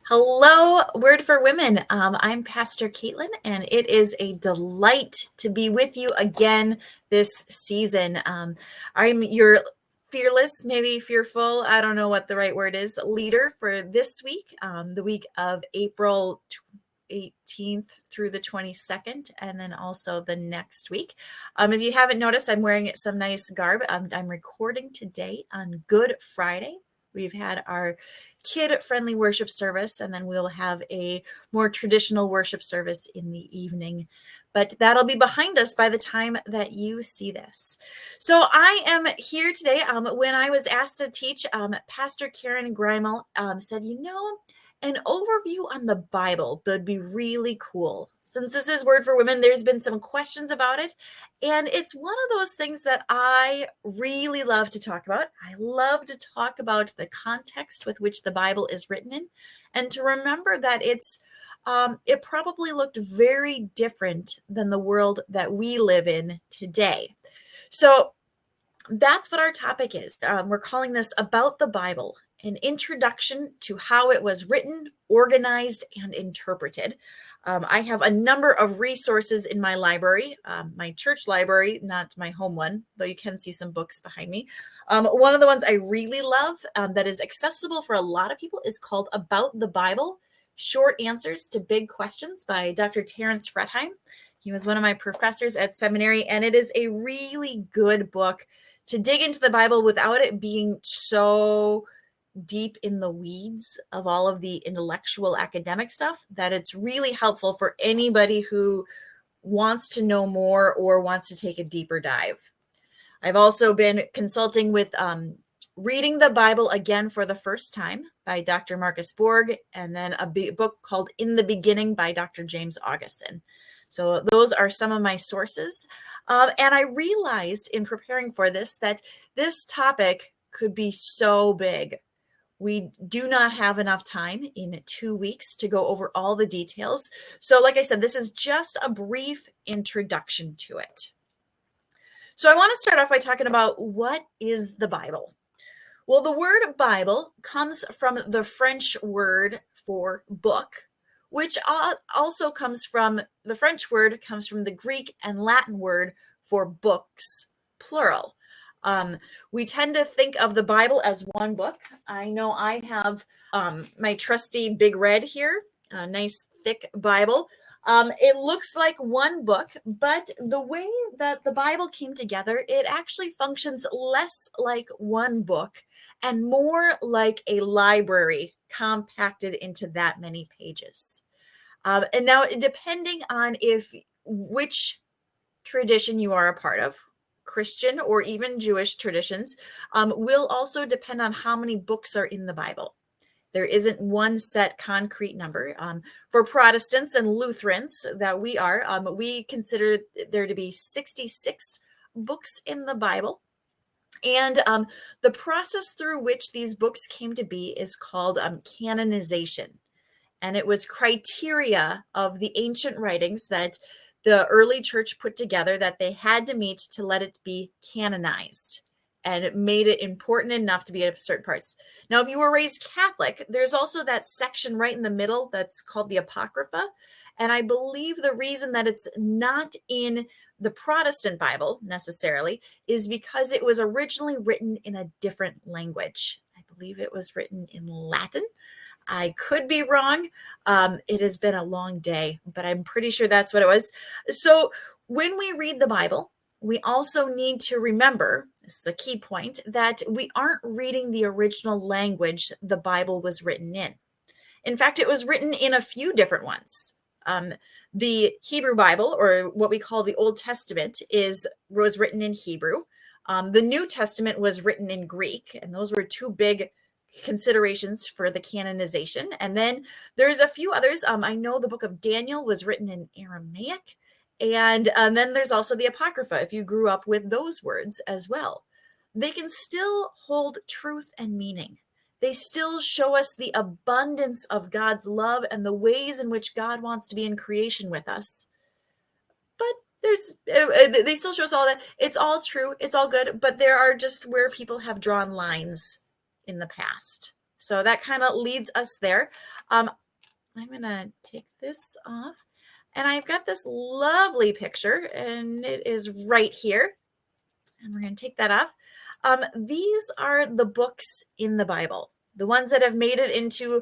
Hello, Word for Women. I'm Pastor Kaitlyn, and it is a delight to be with you again this season. I'm your fearless, maybe fearful, I don't know what the right word is, leader for this week, the week of April 18th through the 22nd, and then also the next week. If you haven't noticed, I'm wearing some nice garb. I'm recording today on Good Friday. We've had our kid-friendly worship service, and then we'll have a more traditional worship service in the evening. But that'll be behind us by the time that you see this. So I am here today. When I was asked to teach, Pastor Karen Greimel said, an overview on the Bible would be really cool. Since this is Word for Women, there's been some questions about it. And it's one of those things that I really love to talk about. I love to talk about the context with which the Bible is written in, and to remember that it probably looked very different than the world that we live in today. So that's what our topic is. We're calling this About the Bible, an introduction to how it was written, organized, and interpreted. I have a number of resources in my library, my church library, not my home one, though you can see some books behind me. One of the ones I really love that is accessible for a lot of people is called About the Bible, Short Answers to Big Questions by Dr. Terence Fretheim. He was one of my professors at seminary, and it is a really good book to dig into the Bible without it being so deep in the weeds of all of the intellectual academic stuff, that it's really helpful for anybody who wants to know more or wants to take a deeper dive. I've also been consulting with Reading the Bible Again for the First Time by Dr. Marcus Borg, and then a book called In the Beginning by Dr. James Augustine. So those are some of my sources. And I realized in preparing for this that this topic could be so big. We do not have enough time in 2 weeks to go over all the details. So like I said, this is just a brief introduction to it. So I want to start off by talking about what is the Bible. Well, the word Bible comes from the French word for book, which also comes from the French word, comes from the Greek and Latin word for books, plural. We tend to think of the Bible as one book. I know I have my trusty Big Red here, a nice thick Bible. It looks like one book, but the way that the Bible came together, it actually functions less like one book and more like a library compacted into that many pages. And now, depending on which tradition you are a part of, Christian or even Jewish traditions, will also depend on how many books are in the Bible. There isn't one set concrete number. For Protestants and Lutherans that we are, we consider there to be 66 books in the Bible. And the process through which these books came to be is called canonization. And it was criteria of the ancient writings that the early church put together that they had to meet to let it be canonized. And it made it important enough to be at certain parts. Now, if you were raised Catholic, there's also that section right in the middle that's called the Apocrypha. And I believe the reason that it's not in the Protestant Bible necessarily is because it was originally written in a different language. I believe it was written in Latin. I could be wrong. It has been a long day, but I'm pretty sure that's what it was. So when we read the Bible, we also need to remember, this is a key point, that we aren't reading the original language the Bible was written in. In fact, it was written in a few different ones. The Hebrew Bible, or what we call the Old Testament, was written in Hebrew. The New Testament was written in Greek, and those were two big considerations for the canonization. And then there's a few others. I know the book of Daniel was written in Aramaic. And then there's also the Apocrypha, if you grew up with those words as well. They can still hold truth and meaning. They still show us the abundance of God's love and the ways in which God wants to be in creation with us. But they still show us all that. It's all true. It's all good. But there are just where people have drawn lines in the past. So that kind of leads us there. I'm going to take this off. And I've got this lovely picture, and it is right here. And we're going to take that off. These are the books in the Bible, the ones that have made it into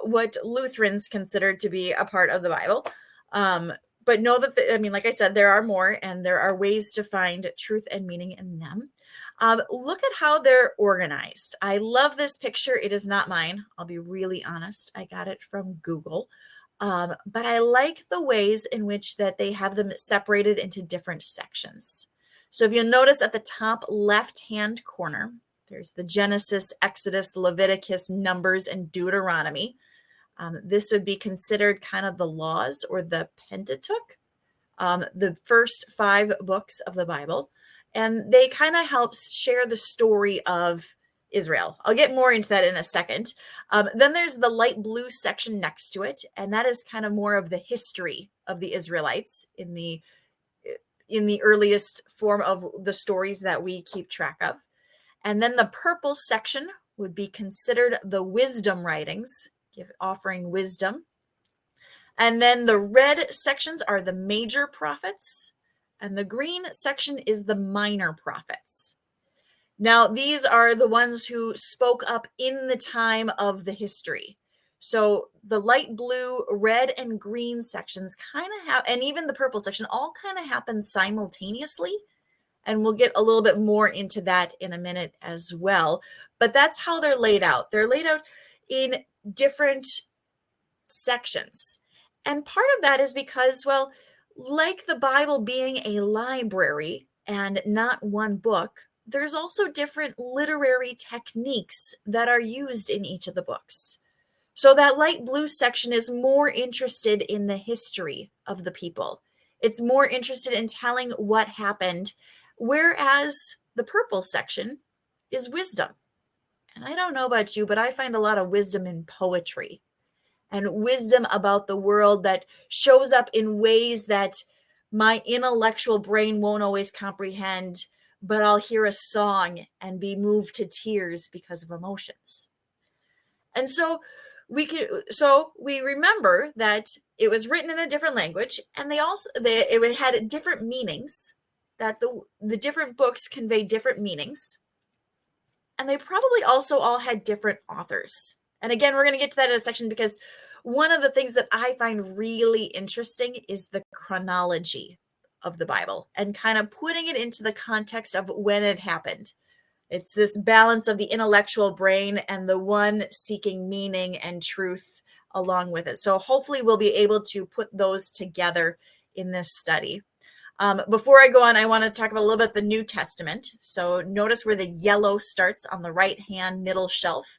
what Lutherans consider to be a part of the Bible. But know that, like I said, there are more, and there are ways to find truth and meaning in them. Look at how they're organized. I love this picture. It is not mine. I'll be really honest. I got it from Google. But I like the ways in which that they have them separated into different sections. So if you'll notice at the top left-hand corner, there's the Genesis, Exodus, Leviticus, Numbers, and Deuteronomy. This would be considered kind of the laws or the Pentateuch, the first 5 books of the Bible. And they kind of help share the story of Israel. I'll get more into that in a second. Then there's the light blue section next to it, and that is kind of more of the history of the Israelites in the earliest form of the stories that we keep track of. And then the purple section would be considered the wisdom writings, offering wisdom. And then the red sections are the major prophets, and the green section is the minor prophets. Now, these are the ones who spoke up in the time of the history. So the light blue, red, and green sections kind of have, and even the purple section, all kind of happen simultaneously. And we'll get a little bit more into that in a minute as well. But that's how they're laid out. They're laid out in different sections. And part of that is because, well, like the Bible being a library and not one book, there's also different literary techniques that are used in each of the books. So that light blue section is more interested in the history of the people. It's more interested in telling what happened, whereas the purple section is wisdom. And I don't know about you, but I find a lot of wisdom in poetry and wisdom about the world that shows up in ways that my intellectual brain won't always comprehend, but I'll hear a song and be moved to tears because of emotions. And so we remember that it was written in a different language, and it had different meanings, that the different books convey different meanings, and they probably also all had different authors. And again, we're going to get to that in a section, because one of the things that I find really interesting is the chronology of the Bible and kind of putting it into the context of when it happened. It's this balance of the intellectual brain and the one seeking meaning and truth along with it. So hopefully we'll be able to put those together in this study. Before I go on, I want to talk about a little bit the New Testament. So notice where the yellow starts on the right-hand middle shelf.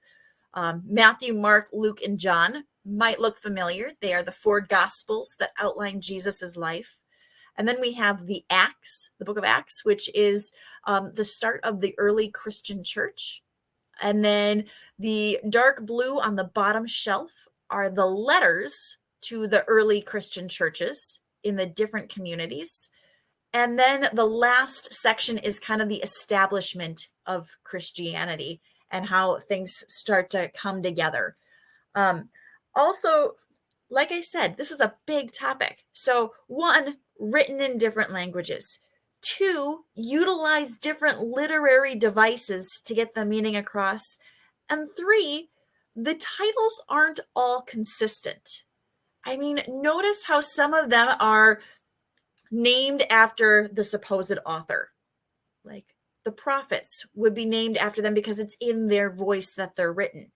Matthew, Mark, Luke, and John might look familiar. They are the 4 Gospels that outline Jesus's life. And then we have the Acts, the book of Acts, which is the start of the early Christian church. And then the dark blue on the bottom shelf are the letters to the early Christian churches in the different communities. And then the last section is kind of the establishment of Christianity and how things start to come together. Also, like I said, this is a big topic. So 1, written in different languages. 2, utilize different literary devices to get the meaning across. And 3, the titles aren't all consistent. I mean, notice how some of them are named after the supposed author. Like the prophets would be named after them because it's in their voice that they're written.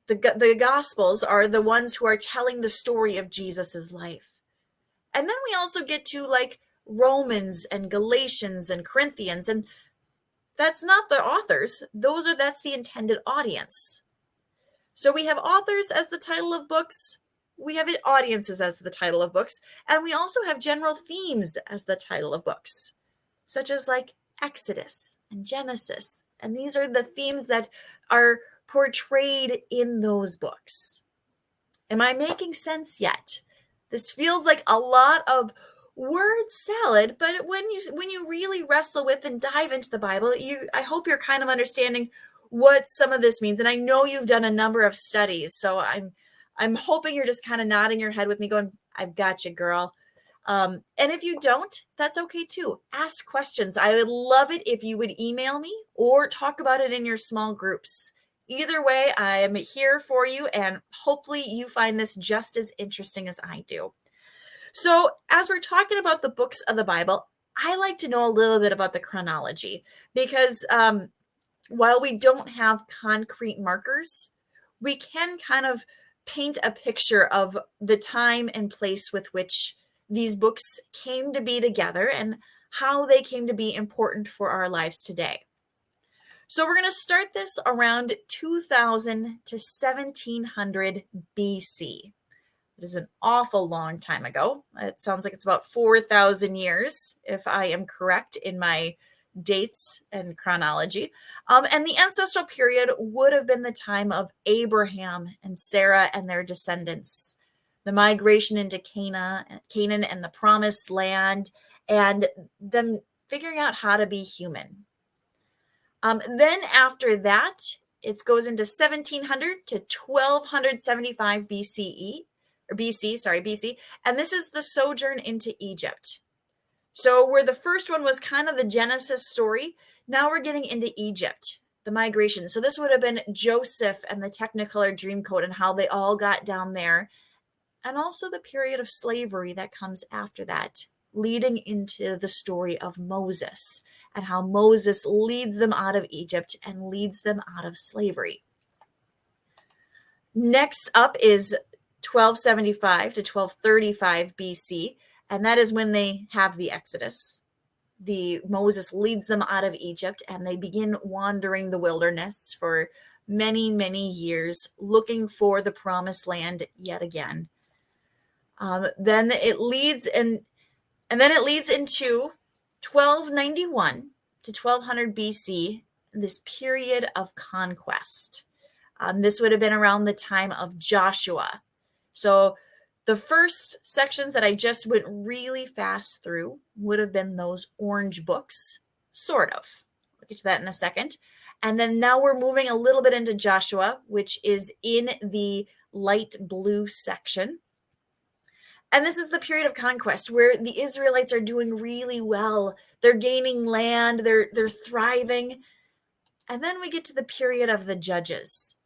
The Gospels are the ones who are telling the story of Jesus's life. And then we also get to like Romans and Galatians and Corinthians, and that's not the authors. That's the intended audience. So we have authors as the title of books. We have audiences as the title of books. And we also have general themes as the title of books, such as like Exodus and Genesis. And these are the themes that are portrayed in those books. Am I making sense yet? This feels like a lot of word salad, but when you really wrestle with and dive into the Bible, I hope you're kind of understanding what some of this means. And I know you've done a number of studies, so I'm hoping you're just kind of nodding your head with me going, I've got you, girl. And if you don't, that's okay too. Ask questions. I would love it if you would email me or talk about it in your small groups. Either way, I am here for you, and hopefully you find this just as interesting as I do. So, as we're talking about the books of the Bible, I like to know a little bit about the chronology because while we don't have concrete markers, we can kind of paint a picture of the time and place with which these books came to be together and how they came to be important for our lives today. So we're going to start this around 2000 to 1700 BC. It is an awful long time ago. It sounds like it's about 4,000 years, if I am correct in my dates and chronology. And the ancestral period would have been the time of Abraham and Sarah and their descendants, the migration into Canaan and the promised land, and them figuring out how to be human. Then after that, it goes into 1700 to 1275 BC, and this is the sojourn into Egypt. So where the first one was kind of the Genesis story, now we're getting into Egypt, the migration. So this would have been Joseph and the Technicolor Dreamcoat and how they all got down there, and also the period of slavery that comes after that, leading into the story of Moses and how Moses leads them out of Egypt and leads them out of slavery. Next up is 1275 to 1235 BC, and that is when they have the Exodus. Moses leads them out of Egypt, and they begin wandering the wilderness for many, many years, looking for the promised land yet again. Then it leads into 1291 to 1200 BC, this period of conquest. This would have been around the time of Joshua. So the first sections that I just went really fast through would have been those orange books, sort of. We'll get to that in a second. And then now we're moving a little bit into Joshua, which is in the light blue section. And this is the period of conquest where the Israelites are doing really well. They're gaining land, they're thriving. And then we get to the period of the Judges.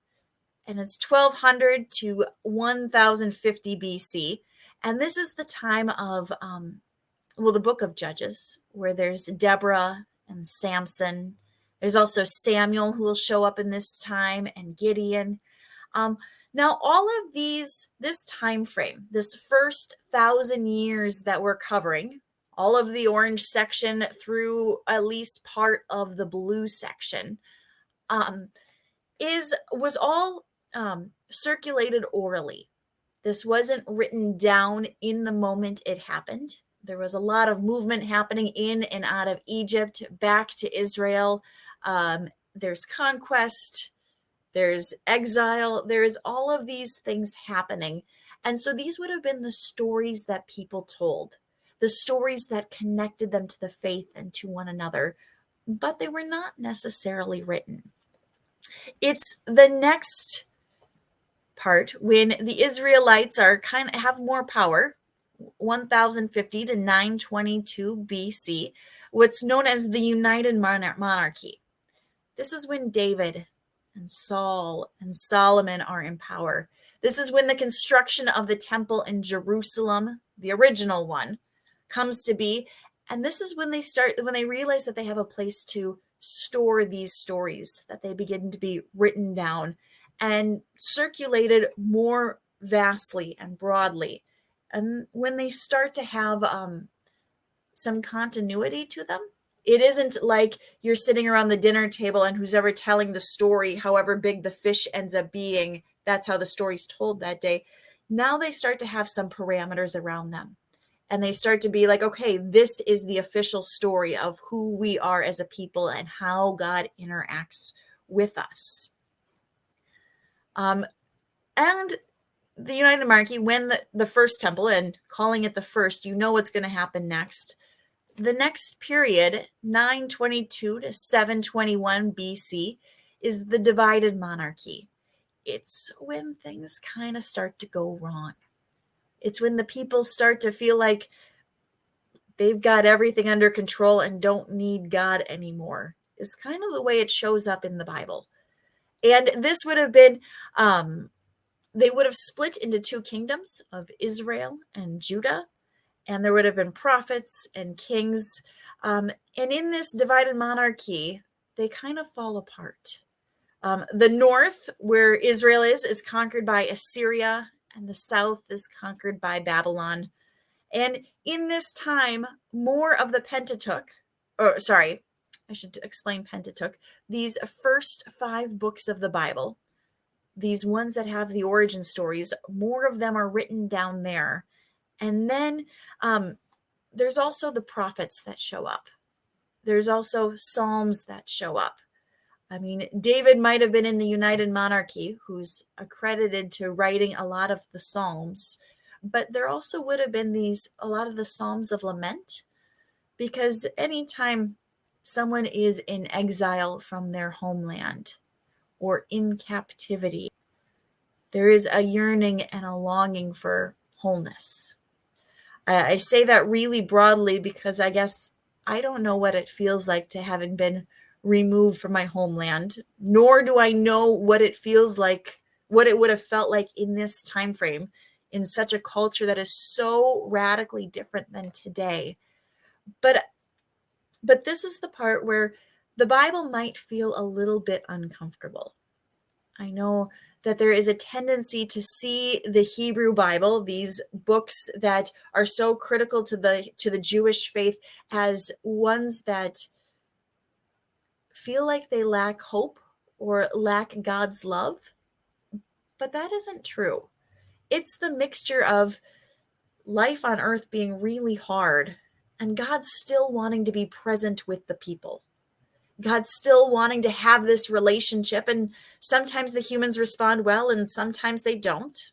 And it's 1200 to 1050 BC. And this is the time of, the book of Judges, where there's Deborah and Samson. There's also Samuel who will show up in this time, and Gideon. Now, all of this time frame, this first 1,000 years that we're covering, all of the orange section through at least part of the blue section, was all circulated orally. This wasn't written down in the moment it happened. There was a lot of movement happening in and out of Egypt, back to Israel. There's conquest. There's exile. There's all of these things happening. And so these would have been the stories that people told, the stories that connected them to the faith and to one another, but they were not necessarily written. It's the next part when the Israelites have more power, 1050 to 922 BC, what's known as the United Monarchy. This is when David and Saul and Solomon are in power. This is when the construction of the temple in Jerusalem, the original one, comes to be. And this is when they realize that they have a place to store these stories, that they begin to be written down and circulated more vastly and broadly. And when they start to have some continuity to them, it isn't like you're sitting around the dinner table and who's ever telling the story, however big the fish ends up being, that's how the story's told that day. Now they start to have some parameters around them. And they start to be like, okay, this is the official story of who we are as a people and how God interacts with us. And the United Monarchy, when the first temple, and calling it the first, you know what's going to happen next. The next period, 922 to 721 BC, is the divided monarchy. It's when things kind of start to go wrong. It's when the people start to feel like they've got everything under control and don't need God anymore. Is kind of the way it shows up in the Bible. And this would have been, they would have split into two kingdoms of Israel and Judah. And there would have been prophets and kings. And in this divided monarchy, they kind of fall apart. The north, where Israel is conquered by Assyria, and the south is conquered by Babylon. And in this time, more of the Pentateuch, I should explain Pentateuch, these first 5 books of the Bible, these ones that have the origin stories, more of them are written down there. And then there's also the prophets that show up. There's also Psalms that show up. I mean, David might have been in the United Monarchy, who's accredited to writing a lot of the Psalms, but there also would have been a lot of the Psalms of Lament, because anytime someone is in exile from their homeland or in captivity, there is a yearning and a longing for wholeness. I say that really broadly because I guess I don't know what it feels like to having been removed from my homeland, nor do I know what it feels like, what it would have felt like in this time frame, in such a culture that is so radically different than today. But this is the part where the Bible might feel a little bit uncomfortable. I know that there is a tendency to see the Hebrew Bible, these books that are so critical to the Jewish faith, as ones that feel like they lack hope or lack God's love. But that isn't true. It's the mixture of life on earth being really hard and God still wanting to be present with the people. God still wanting to have this relationship, and sometimes the humans respond well and sometimes they don't.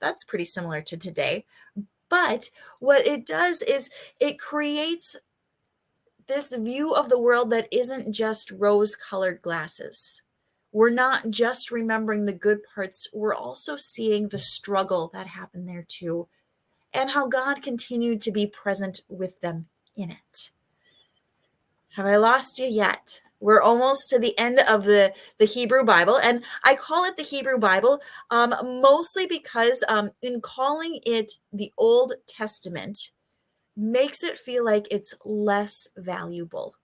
That's pretty similar to today. But what it does is it creates this view of the world that isn't just rose-colored glasses. We're not just remembering the good parts, we're also seeing the struggle that happened there too, and how God continued to be present with them in it. Have I lost you yet? We're almost to the end of the Hebrew Bible, and I call it the Hebrew Bible mostly because in calling it the Old Testament makes it feel like it's less valuable.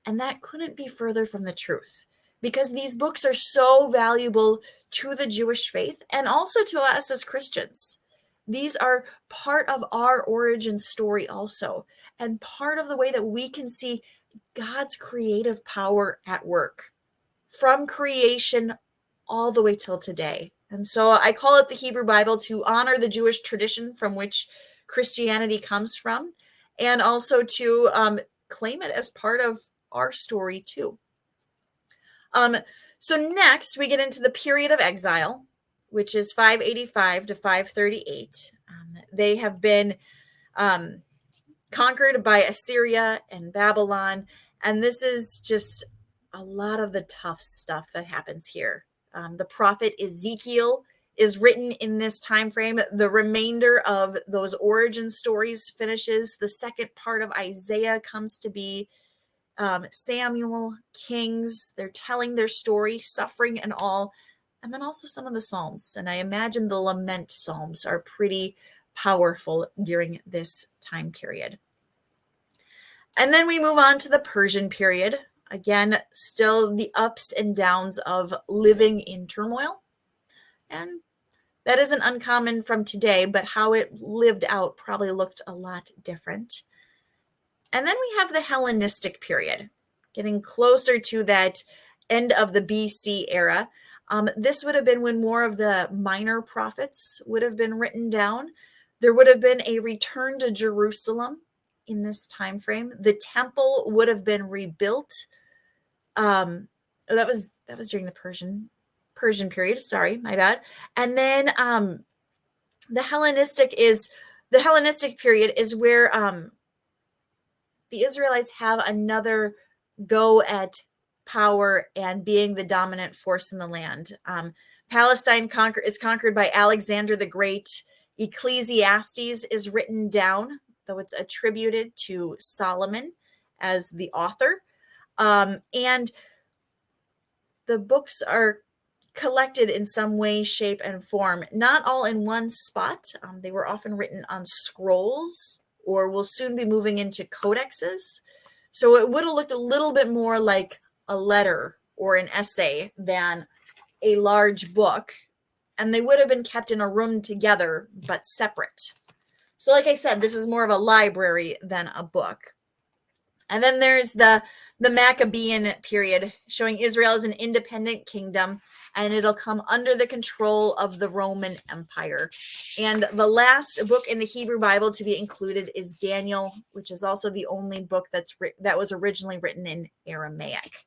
And that couldn't be further from the truth, because these books are so valuable to the Jewish faith and also to us as Christians. These are part of our origin story also, and part of the way that we can see God's creative power at work from creation all the way till today. And so I call it the Hebrew Bible to honor the Jewish tradition from which Christianity comes from, and also to claim it as part of our story too. So next we get into the period of exile, which is 585 to 538. They have been conquered by Assyria and Babylon, and this is just a lot of the tough stuff that happens here. The prophet Ezekiel is written in this time frame. The remainder of those origin stories finishes. The second part of Isaiah comes to be. Samuel, Kings, they're telling their story, suffering and all, and then also some of the Psalms. And I imagine the lament Psalms are pretty powerful during this time period. And then we move on to the Persian period. Again, still the ups and downs of living in turmoil. And that isn't uncommon from today, but how it lived out probably looked a lot different. And then we have the Hellenistic period, getting closer to that end of the BC era. This would have been when more of the minor prophets would have been written down. There would have been a return to Jerusalem in this time frame. The temple would have been rebuilt. That was during the Persian period. Sorry, my bad. And then the Hellenistic period is where the Israelites have another go at power and being the dominant force in the land. Palestine is conquered by Alexander the Great. Ecclesiastes is written down, though it's attributed to Solomon as the author. And the books are collected in some way, shape, and form, not all in one spot. They were often written on scrolls, or will soon be moving into codexes. So it would have looked a little bit more like a letter or an essay than a large book, and they would have been kept in a room together, but separate. So like I said, this is more of a library than a book. And then there's the Maccabean period, showing Israel as an independent kingdom, and it'll come under the control of the Roman Empire. And the last book in the Hebrew Bible to be included is Daniel, which is also the only book that was originally written in Aramaic.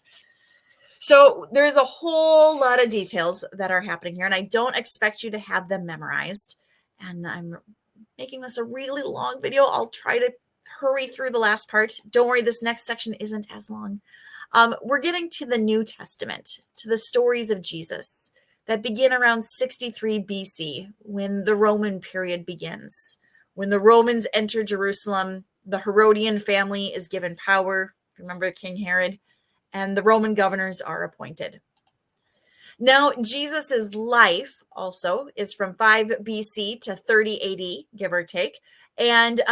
So there's a whole lot of details that are happening here, and I don't expect you to have them memorized. And I'm making this a really long video. I'll try to hurry through the last part. Don't worry, this next section isn't as long. We're getting to the New Testament, to the stories of Jesus that begin around 63 BC, when the Roman period begins. When the Romans enter Jerusalem, the Herodian family is given power. Remember King Herod? And the Roman governors are appointed. Now, Jesus's life also is from 5 BC to 30 AD, give or take. And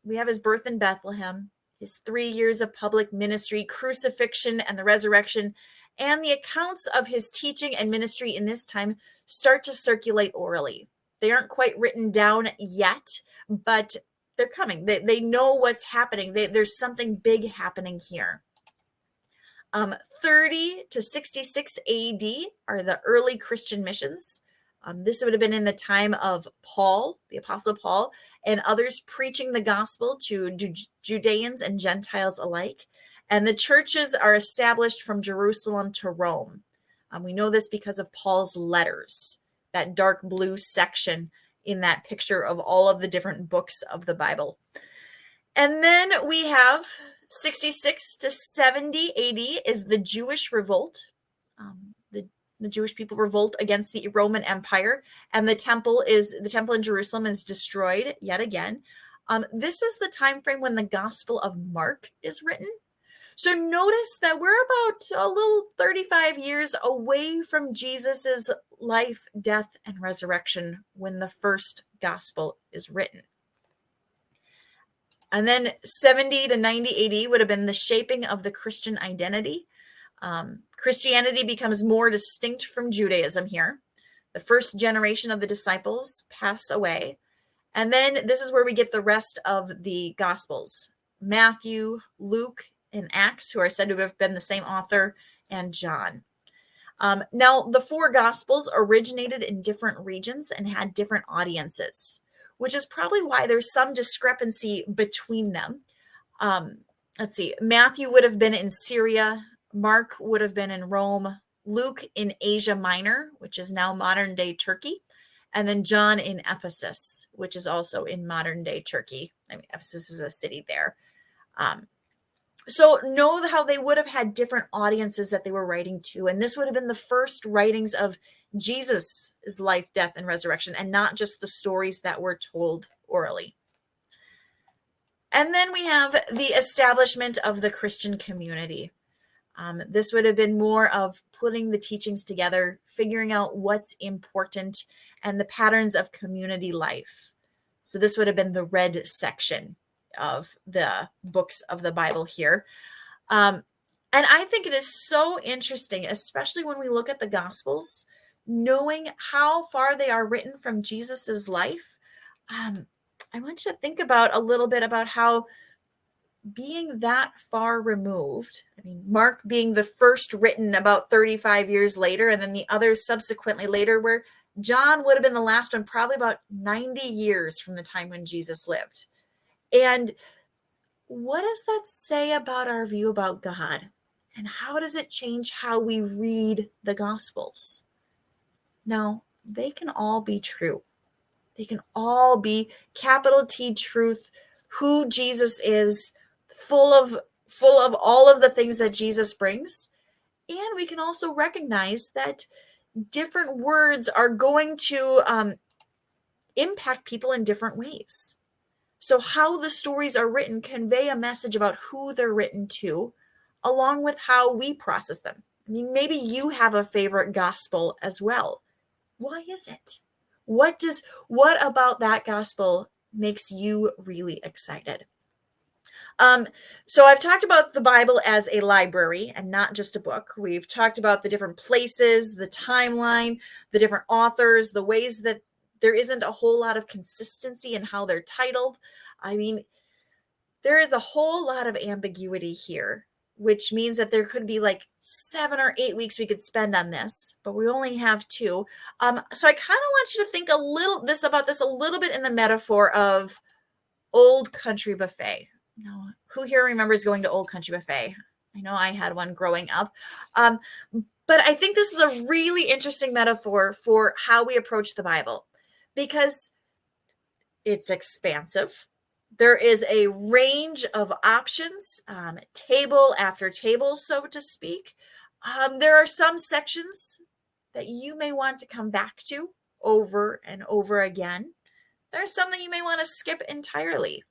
we have his birth in Bethlehem, his 3 years of public ministry, crucifixion, and the resurrection. And the accounts of his teaching and ministry in this time start to circulate orally. They aren't quite written down yet, but they're coming. They know what's happening. There's something big happening here. 30 to 66 AD are the early Christian missions. This would have been in the time of Paul, the Apostle Paul, and others preaching the gospel to Judeans and Gentiles alike. And the churches are established from Jerusalem to Rome. We know this because of Paul's letters, that dark blue section in that picture of all of the different books of the Bible. And then we have 66 to 70 AD is the Jewish revolt. The Jewish people revolt against the Roman Empire, and the temple in Jerusalem is destroyed yet again. This is the time frame when the Gospel of Mark is written. So notice that we're about a little 35 years away from Jesus's life, death, and resurrection when the first gospel is written. And then 70 to 90 AD would have been the shaping of the Christian identity. Christianity becomes more distinct from Judaism here. The first generation of the disciples pass away. And then this is where we get the rest of the Gospels. Matthew, Luke, and Acts, who are said to have been the same author, and John. Now, the 4 Gospels originated in different regions and had different audiences, which is probably why there's some discrepancy between them. Let's see, Matthew would have been in Syria, Mark would have been in Rome, Luke in Asia Minor, which is now modern-day Turkey, and then John in Ephesus, which is also in modern-day Turkey. I mean, Ephesus is a city there. So know how they would have had different audiences that they were writing to, and this would have been the first writings of Jesus' life, death, and resurrection, and not just the stories that were told orally. And then we have the establishment of the Christian community. This would have been more of putting the teachings together, figuring out what's important, and the patterns of community life. So this would have been the red section of the books of the Bible here. And I think it is so interesting, especially when we look at the Gospels, knowing how far they are written from Jesus's life. I want you to think about a little bit about how being that far removed, I mean, Mark being the first written about 35 years later, and then the others subsequently later, where John would have been the last one, probably about 90 years from the time when Jesus lived. And what does that say about our view about God? And how does it change how we read the Gospels? Now, they can all be true. They can all be capital T truth, who Jesus is, full of all of the things that Jesus brings. And we can also recognize that different words are going to impact people in different ways. So how the stories are written convey a message about who they're written to, along with how we process them. I mean, maybe you have a favorite gospel as well. Why is it? What about that gospel makes you really excited? Um, so I've talked about the Bible as a library and not just a book. We've talked about the different places, the timeline, the different authors, the ways that there isn't a whole lot of consistency in how they're titled. I mean, there is a whole lot of ambiguity here, which means that there could be like 7 or 8 weeks we could spend on this, but we only have 2. So I kind of want you to think about this a little bit in the metaphor of Old Country Buffet. Now, who here remembers going to Old Country Buffet? I know I had one growing up. But I think this is a really interesting metaphor for how we approach the Bible because it's expansive. There is a range of options, table after table, so to speak. There are some sections that you may want to come back to over and over again. There are some that you may want to skip entirely.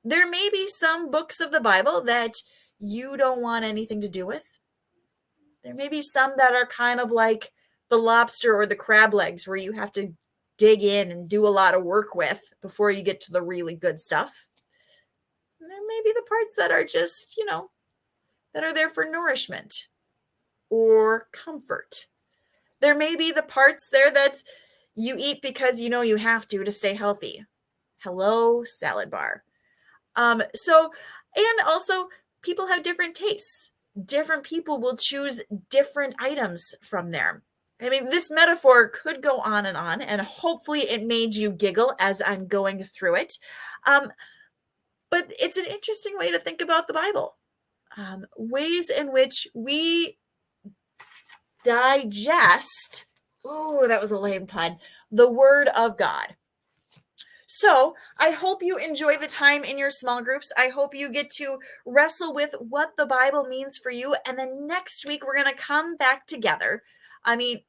There may be some books of the Bible that you don't want anything to do with. There may be some that are kind of like the lobster or the crab legs where you have to dig in and do a lot of work with before you get to the really good stuff. And there may be the parts that are just, that are there for nourishment or comfort. There may be the parts there that you eat because you have to stay healthy. Hello, salad bar. And also people have different tastes. Different people will choose different items from there. I mean, this metaphor could go on, and hopefully it made you giggle as I'm going through it. But it's an interesting way to think about the Bible. Ways in which we digest, that was a lame pun, the Word of God. So I hope you enjoy the time in your small groups. I hope you get to wrestle with what the Bible means for you. And then next week, we're going to come back together. Okay.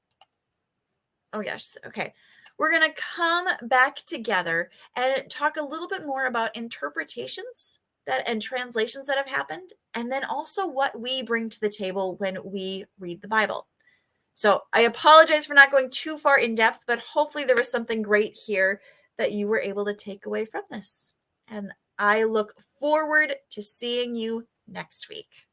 We're going to come back together and talk a little bit more about interpretations and translations that have happened, and then also what we bring to the table when we read the Bible. So I apologize for not going too far in depth, but hopefully there was something great here that you were able to take away from this. And I look forward to seeing you next week.